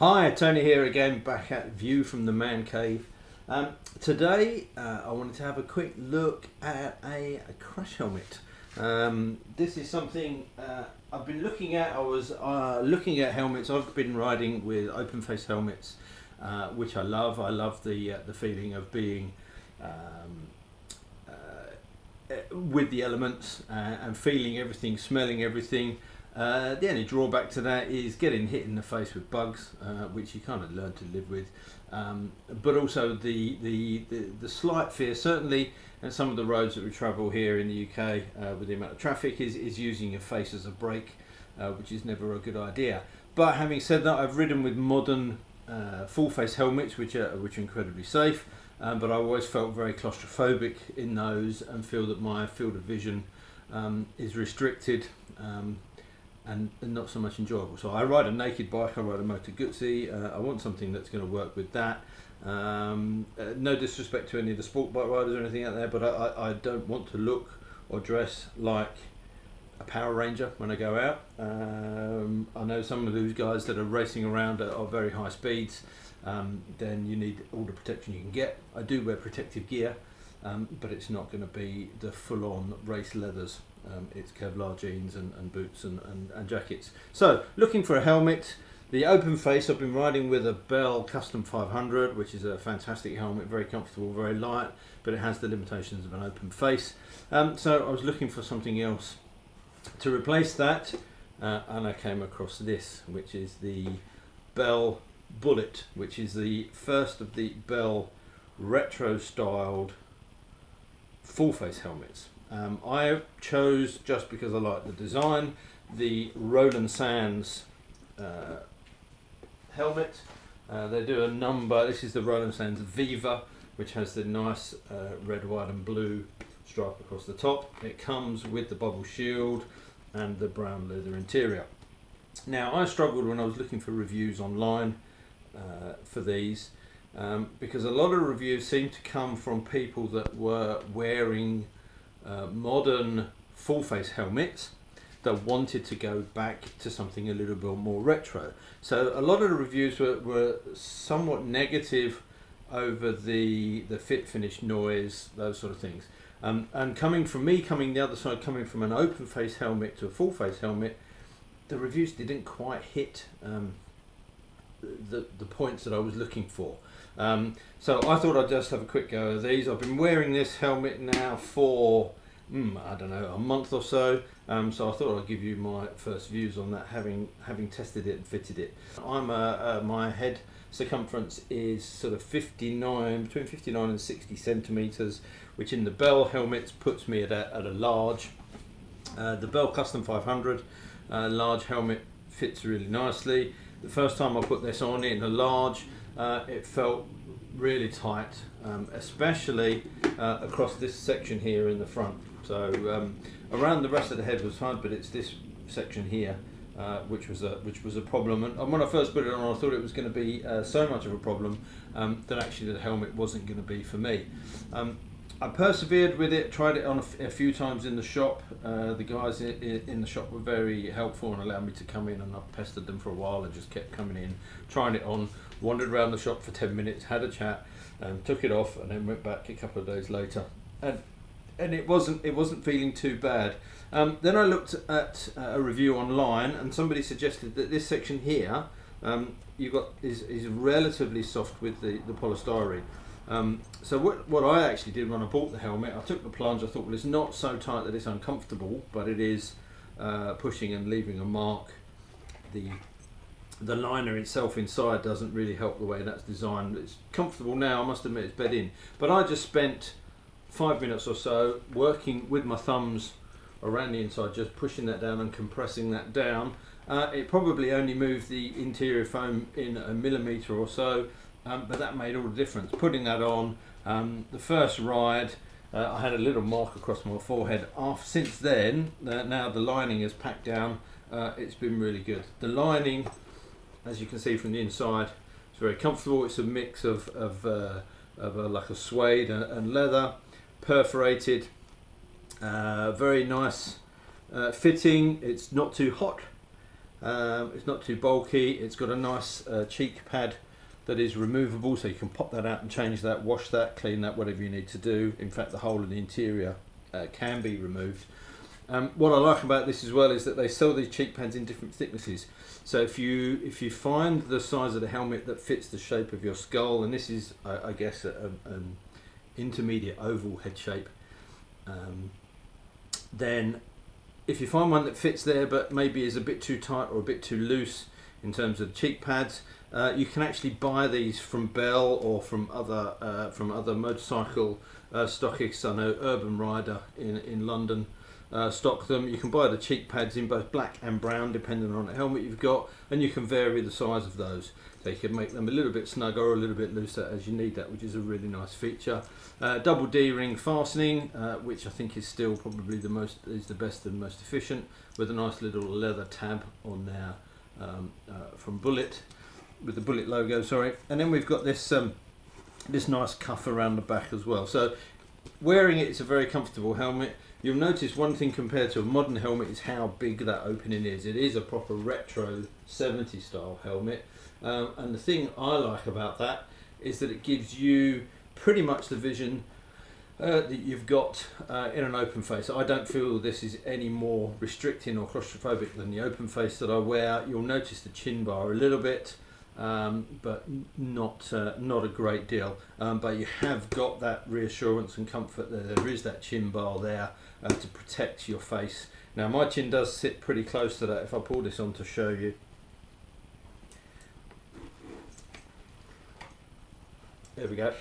Hi, Tony here again, back at View from the Man Cave. Today I wanted to have a quick look at a crash helmet. This is something I've been looking at. I was looking at helmets. I've been riding with open face helmets, which I love. I love the feeling of being with the elements and feeling everything, smelling everything. The only drawback to that is getting hit in the face with bugs, which you kind of learn to live with, but also the slight fear, certainly at some of the roads that we travel here in the UK with the amount of traffic, is using your face as a brake, which is never a good idea. But having said that, I've ridden with modern full face helmets which are incredibly safe, but I always felt very claustrophobic in those and feel that my field of vision is restricted and not so much enjoyable. So I ride a naked bike, I ride a Moto Guzzi. I want something that's going to work with that. No disrespect to any of the sport bike riders or anything out there, but I don't want to look or dress like a Power Ranger when I go out. I know some of those guys that are racing around at very high speeds, then you need all the protection you can get. I do wear protective gear, but it's not going to be the full-on race leathers. It's Kevlar jeans and boots and jackets. So looking for a helmet, the open face. I've been riding with a Bell Custom 500, which is a fantastic helmet, very comfortable, very light, but it has the limitations of an open face. So I was looking for something else to replace that, and I came across this, which is the Bell Bullitt, which is the first of the Bell retro styled full face helmets. I chose, just because I like the design, the Roland Sands helmet. They do a number. This is the Roland Sands Viva, which has the nice red, white and blue stripe across the top. It comes with the bubble shield and the brown leather interior. Now, I struggled when I was looking for reviews online for these, because a lot of reviews seem to come from people that were wearing modern full face helmets that wanted to go back to something a little bit more retro. So a lot of the reviews were somewhat negative over the fit, finish, noise, those sort of things. And coming from me, coming the other side, coming from an open face helmet to a full face helmet, the reviews didn't quite hit the points that I was looking for. So I thought I'd just have a quick go of these. I've been wearing this helmet now for I don't know, a month or so. So I thought I'd give you my first views on that, having tested it and fitted it. My head circumference is sort of between 59 and 60 centimeters, which in the Bell helmets puts me at a large. The Bell Custom 500 large helmet fits really nicely. The first time I put this on in a large, it felt really tight, especially across this section here in the front. So around the rest of the head was fine, but it's this section here which was a problem. And when I first put it on, I thought it was going to be so much of a problem that actually the helmet wasn't going to be for me. I persevered with it, tried it on a few times in the shop. The guys in the shop were very helpful and allowed me to come in, and I pestered them for a while and just kept coming in, trying it on, wandered around the shop for 10 minutes, had a chat, took it off, and then went back a couple of days later. And it wasn't feeling too bad. Then I looked at a review online, and somebody suggested that this section here is relatively soft with the polystyrene. So what I actually did when I bought the helmet, I took the plunge. I thought, well, it's not so tight that it's uncomfortable, but it is pushing and leaving a mark. The liner itself inside doesn't really help the way that's designed. It's comfortable now, I must admit, it's bed in. But I just spent 5 minutes or so working with my thumbs around the inside, just pushing that down and compressing that down. It probably only moved the interior foam in a millimetre or so, but that made all the difference. Putting that on, the first ride, I had a little mark across my forehead. Since then, now the lining is packed down, it's been really good. The lining, as you can see from the inside, is very comfortable. It's a mix of like a suede and leather, perforated, very nice fitting. It's not too hot, It's not too bulky. It's got a nice cheek pad that is removable, so you can pop that out and change that, wash that, clean that, whatever you need to do. In fact, the hole in the interior can be removed. What I like about this as well is that they sell these cheek pads in different thicknesses. So if you find the size of the helmet that fits the shape of your skull, and this is I guess an intermediate oval head shape, then if you find one that fits there but maybe is a bit too tight or a bit too loose in terms of cheek pads, you can actually buy these from Bell or from other motorcycle stockists. I know Urban Rider in London stock them. You can buy the cheek pads in both black and brown depending on the helmet you've got, and you can vary the size of those. So you can make them a little bit snugger or a little bit looser as you need that, which is a really nice feature. Double D-ring fastening, which I think is still probably the best and most efficient, with a nice little leather tab on there from Bullitt, with the Bullitt logo, sorry. And then we've got this this nice cuff around the back as well. So wearing it's a very comfortable helmet. You'll notice one thing compared to a modern helmet is how big that opening is. It is a proper retro 70s style helmet, and the thing I like about that is that it gives you pretty much the vision that you've got in an open face. I don't feel this is any more restricting or claustrophobic than the open face that I wear. You'll notice the chin bar a little bit, but not a great deal. But you have got that reassurance and comfort there. There is that chin bar there to protect your face. Now my chin does sit pretty close to that. If I pull this on to show you, there we go.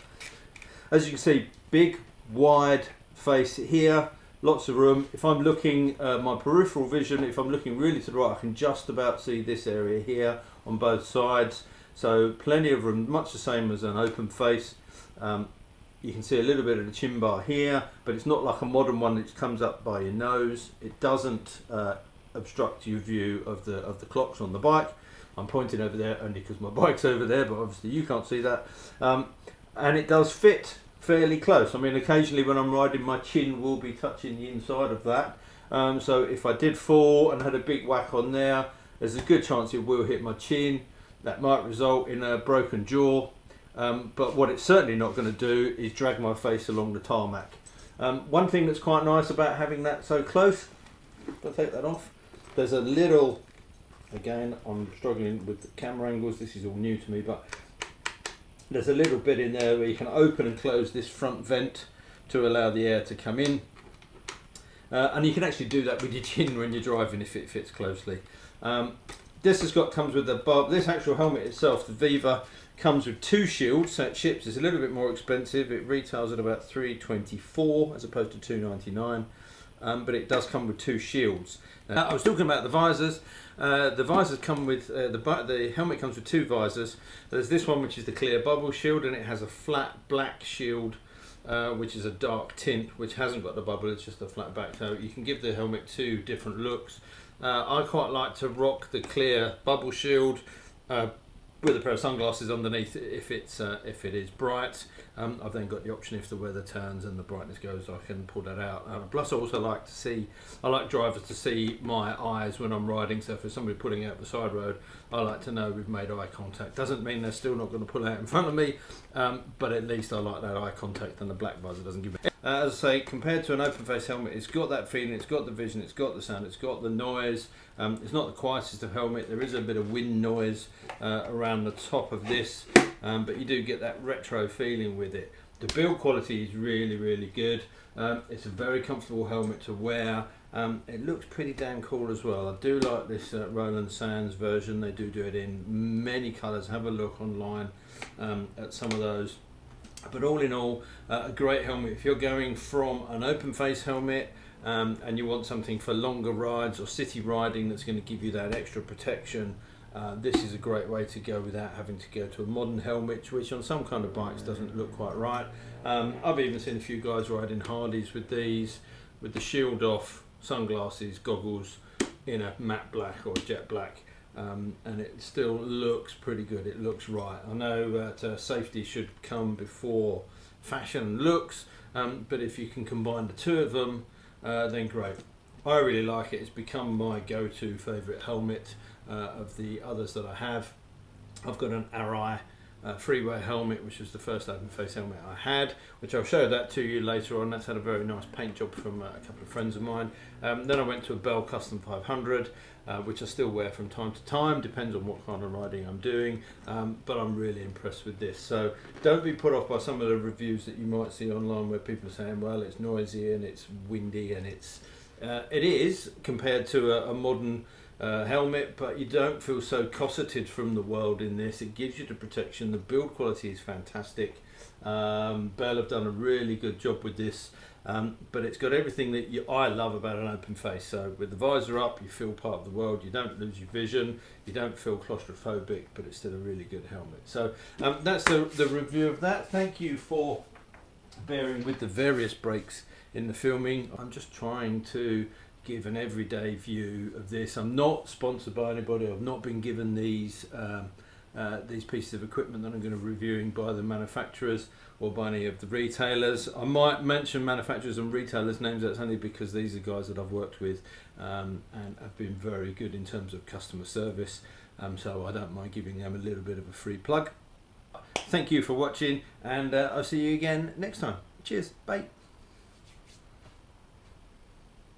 As you can see, big wide face here, lots of room. If I'm looking my peripheral vision, if I'm looking really to the right, I can just about see this area here on both sides, so plenty of room, much the same as an open face. You can see a little bit of the chin bar here, but it's not like a modern one that comes up by your nose. It doesn't obstruct your view of the clocks on the bike. I'm pointing over there only because my bike's over there, but obviously you can't see that. And it does fit fairly close. I mean, occasionally when I'm riding, my chin will be touching the inside of that. So if I did fall and had a big whack on there, there's a good chance it will hit my chin. That might result in a broken jaw. But what it's certainly not going to do is drag my face along the tarmac. One thing that's quite nice about having that so close, if I take that off, there's a little, again, I'm struggling with the camera angles, this is all new to me, but there's a little bit in there where you can open and close this front vent to allow the air to come in. And you can actually do that with your chin when you're driving if it fits closely. This comes with this actual helmet itself, the Viva, comes with two shields, so it ships. It's a little bit more expensive. It retails at about $324 as opposed to $299, but it does come with two shields. Now, I was talking about the visors. The visors come with the helmet comes with two visors. There's this one which is the clear bubble shield, and it has a flat black shield, which is a dark tint, which hasn't got the bubble. It's just a flat back. So you can give the helmet two different looks. I quite like to rock the clear bubble shield with a pair of sunglasses underneath if it is bright. I've then got the option if the weather turns and the brightness goes, I can pull that out. Plus I also like I like drivers to see my eyes when I'm riding, so if there's somebody pulling out the side road, I like to know we've made eye contact. Doesn't mean they're still not going to pull out in front of me, but at least I like that eye contact, and the black visor doesn't give me. As I say, compared to an open face helmet, it's got that feeling, it's got the vision, it's got the sound, it's got the noise. It's not the quietest of helmet. There is a bit of wind noise around the top of this, but you do get that retro feeling with it. The build quality is really, really good. It's a very comfortable helmet to wear. It looks pretty damn cool as well. I do like this Roland Sands version. They do it in many colours. Have a look online at some of those. But all in all, a great helmet. If you're going from an open face helmet and you want something for longer rides or city riding that's going to give you that extra protection, this is a great way to go without having to go to a modern helmet, which on some kind of bikes doesn't look quite right. I've even seen a few guys riding Hardys with these, with the shield off, sunglasses, goggles in a matte black or jet black. And it still looks pretty good. It looks right. I know that safety should come before fashion and looks, but if you can combine the two of them, then great. I really like it. It's become my go-to favourite helmet of the others that I have. I've got an Arai freeway helmet, which was the first open face helmet I had, which I'll show that to you later on. That's had a very nice paint job from a couple of friends of mine. Then I went to a Bell Custom 500, which I still wear from time to time, depends on what kind of riding I'm doing, but I'm really impressed with this. So don't be put off by some of the reviews that you might see online where people are saying, well, it's noisy and it's windy, and it is compared to a modern helmet, but you don't feel so cosseted from the world in this. It gives you the protection. The build quality is fantastic. Bell have done a really good job with this, but it's got everything that I love about an open face. So with the visor up, you feel part of the world, you don't lose your vision, you don't feel claustrophobic, but it's still a really good helmet. So that's the review of that. Thank you for bearing with the various breaks in the filming. I'm just trying to give an everyday view of this. I'm not sponsored by anybody. I've not been given these pieces of equipment that I'm going to be reviewing by the manufacturers or by any of the retailers. I might mention manufacturers and retailers' names. That's only because these are guys that I've worked with and have been very good in terms of customer service. So I don't mind giving them a little bit of a free plug. Thank you for watching, and I'll see you again next time. Cheers. Bye.